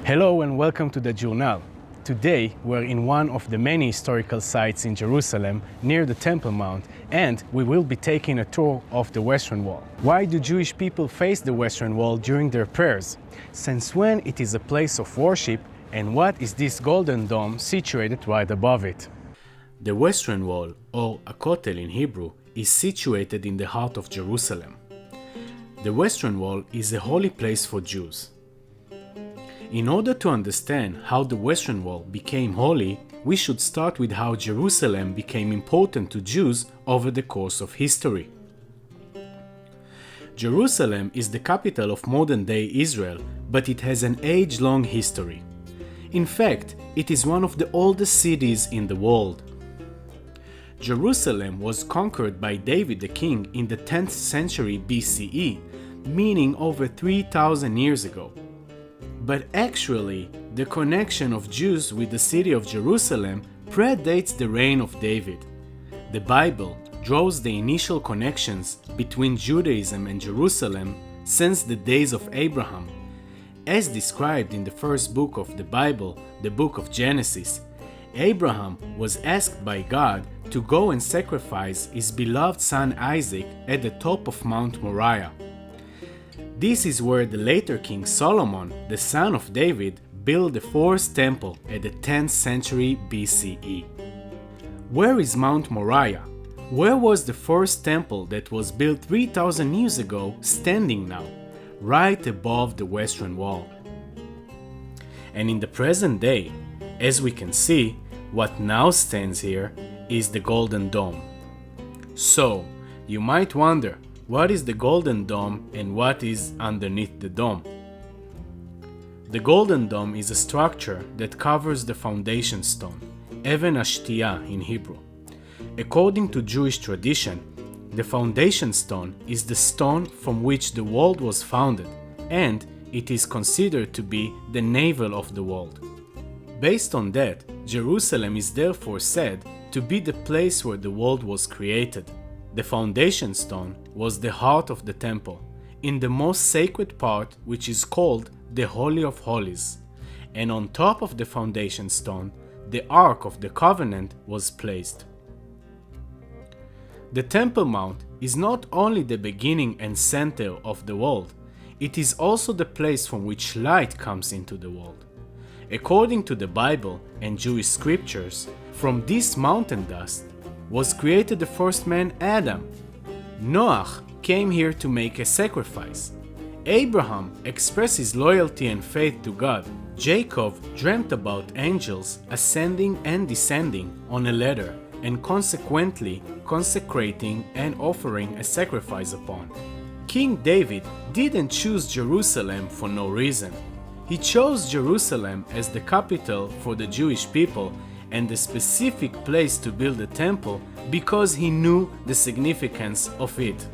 Hello and welcome to the Journal. Today we're in one of the many historical sites in Jerusalem near the Temple Mount, and we will be taking a tour of the Western Wall. Why do Jewish people face the Western Wall during their prayers? Since when it is a place of worship, and what is this golden dome situated right above it? The Western Wall, or Hakotel in Hebrew, is situated in the heart of Jerusalem. The Western Wall is a holy place for Jews. In order to understand how the Western Wall became holy, we should start with how Jerusalem became important to Jews over the course of history. Jerusalem is the capital of modern-day Israel, but it has an age-long history. In fact, it is one of the oldest cities in the world. Jerusalem was conquered by David the king in the 10th century BCE, meaning over 3,000 years ago. But actually, the connection of Jews with the city of Jerusalem predates the reign of David. The Bible draws the initial connections between Judaism and Jerusalem since the days of Abraham. As described in the first book of the Bible, the book of Genesis, Abraham was asked by God to go and sacrifice his beloved son Isaac at the top of Mount Moriah. This is where the later King Solomon, the son of David, built the fourth temple at the 10th century BCE. Where is Mount Moriah? Where was the first temple that was built 3,000 years ago standing now? Right above the Western Wall. And in the present day, as we can see, what now stands here is the Golden Dome. So, you might wonder, what is the Golden Dome and what is underneath the dome? The Golden Dome is a structure that covers the foundation stone, Even Ashtiyah in Hebrew. According to Jewish tradition, the foundation stone is the stone from which the world was founded, and it is considered to be the navel of the world. Based on that, Jerusalem is therefore said to be the place where the world was created. The foundation stone was the heart of the temple, in the most sacred part, which is called the Holy of Holies, and on top of the foundation stone, the Ark of the Covenant was placed. The Temple Mount is not only the beginning and center of the world, it is also the place from which light comes into the world. According to the Bible and Jewish scriptures, from this mountain dust was created the first man, Adam. Noach came here to make a sacrifice. Abraham expressed his loyalty and faith to God. Jacob dreamt about angels ascending and descending on a ladder and consequently consecrating and offering a sacrifice upon. King David didn't choose Jerusalem for no reason. He chose Jerusalem as the capital for the Jewish people and the specific place to build a temple because he knew the significance of it.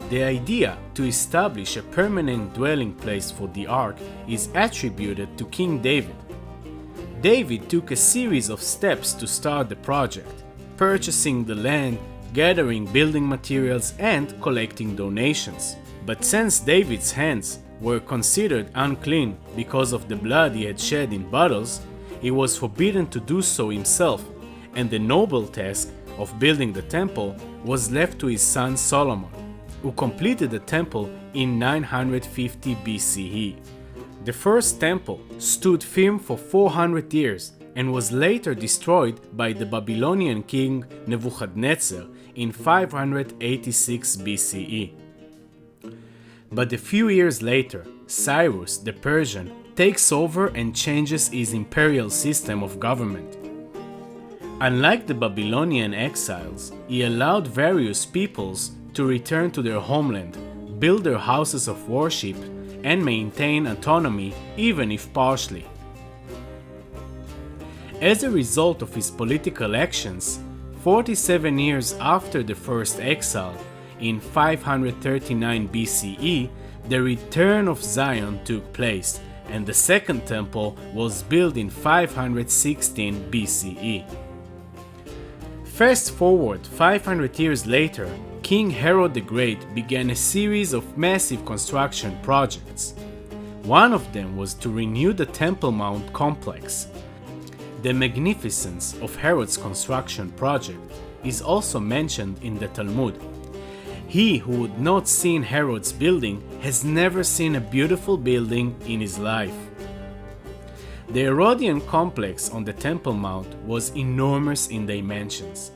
The idea to establish a permanent dwelling place for the Ark is attributed to King David. David took a series of steps to start the project, purchasing the land, gathering building materials, and collecting donations. But since David's hands were considered unclean because of the blood he had shed in battles, he was forbidden to do so himself, and the noble task of building the temple was left to his son Solomon, who completed the temple in 950 BCE. The first temple stood firm for 400 years and was later destroyed by the Babylonian king Nebuchadnezzar in 586 BCE. But a few years later, Cyrus the Persian takes over and changes his imperial system of government. Unlike the Babylonian exiles, he allowed various peoples to return to their homeland, build their houses of worship, and maintain autonomy, even if partially. As a result of his political actions, 47 years after the first exile, in 539 BCE, the return of Zion took place, and the second temple was built in 516 BCE. Fast forward 500 years later, King Herod the Great began a series of massive construction projects. One of them was to renew the Temple Mount complex. The magnificence of Herod's construction project is also mentioned in the Talmud. He who would not see Herod's building has never seen a beautiful building in his life. The Herodian complex on the Temple Mount was enormous in dimensions,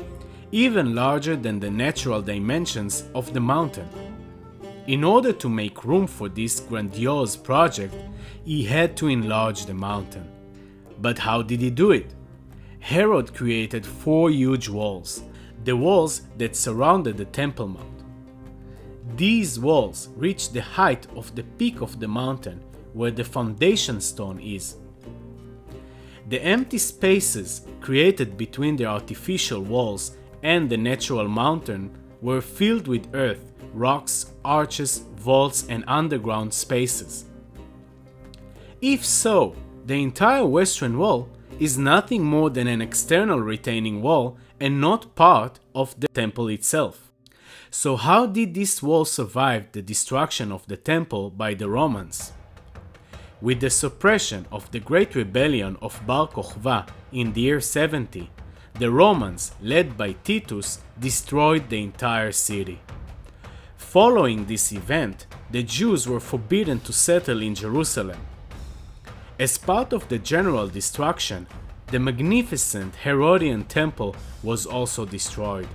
even larger than the natural dimensions of the mountain. In order to make room for this grandiose project, he had to enlarge the mountain. But how did he do it? Herod created 4 huge walls, the walls that surrounded the Temple Mount. These walls reached the height of the peak of the mountain where the foundation stone is. The empty spaces created between the artificial walls and the natural mountain were filled with earth, rocks, arches, vaults, and underground spaces. If so, the entire western wall is nothing more than an external retaining wall and not part of the temple itself. So how did this wall survive the destruction of the temple by the Romans? With the suppression of the Great Rebellion of Bar Kokhba in the year 70, the Romans, led by Titus, destroyed the entire city. Following this event, the Jews were forbidden to settle in Jerusalem. As part of the general destruction, the magnificent Herodian temple was also destroyed.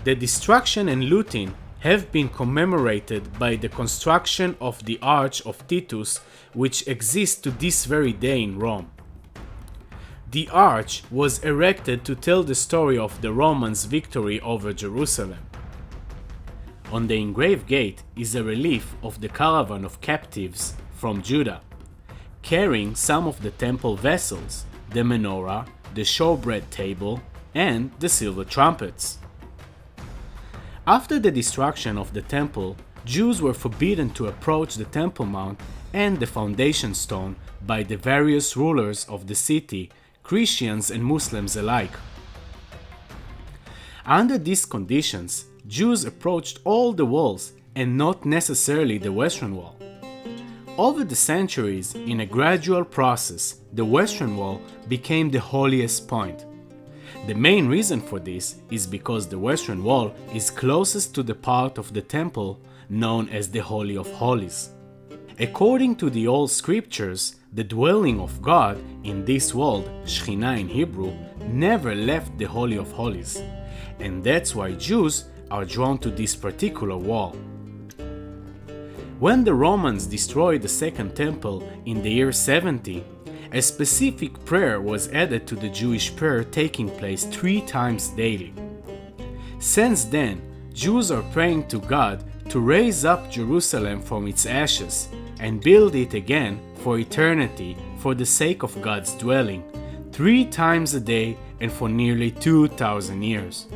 The destruction and looting have been commemorated by the construction of the Arch of Titus, which exists to this very day in Rome. The arch was erected to tell the story of the Romans' victory over Jerusalem. On the engraved gate is a relief of the caravan of captives from Judah, carrying some of the temple vessels, the menorah, the showbread table, and the silver trumpets. After the destruction of the temple, Jews were forbidden to approach the Temple Mount and the foundation stone by the various rulers of the city, Christians and Muslims alike. Under these conditions, Jews approached all the walls and not necessarily the western wall. Over the centuries, in a gradual process, the western wall became the holiest point. The main reason for this is because the western wall is closest to the part of the temple known as the Holy of Holies. According to the old scriptures, the dwelling of God in this world, Shekhinah in Hebrew, never left the Holy of Holies, and that's why Jews are drawn to this particular wall. When the Romans destroyed the Second Temple in the year 70, a specific prayer was added to the Jewish prayer taking place 3 times daily. Since then, Jews are praying to God to raise up Jerusalem from its ashes and build it again for eternity for the sake of God's dwelling, 3 times a day and for nearly 2,000 years.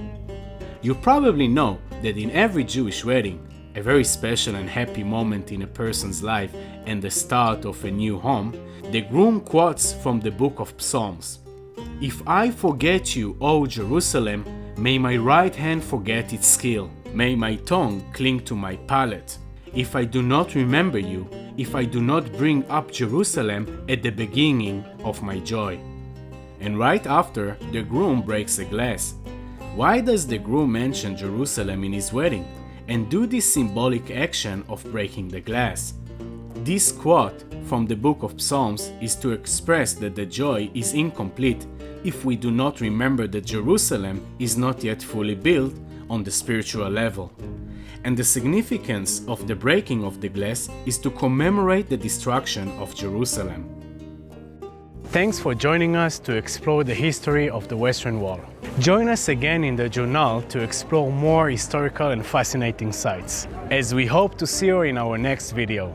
You probably know that in every Jewish wedding, a very special and happy moment in a person's life and the start of a new home, the groom quotes from the book of Psalms. "If I forget you, O Jerusalem, may my right hand forget its skill. May my tongue cling to my palate. If I do not remember you, if I do not bring up Jerusalem at the beginning of my joy." And right after, the groom breaks a glass. Why does the groom mention Jerusalem in his wedding and do this symbolic action of breaking the glass? This quote from the book of Psalms is to express that the joy is incomplete if we do not remember that Jerusalem is not yet fully built on the spiritual level. And the significance of the breaking of the glass is to commemorate the destruction of Jerusalem. Thanks for joining us to explore the history of the Western Wall. Join us again in the journal to explore more historical and fascinating sites, as we hope to see you in our next video.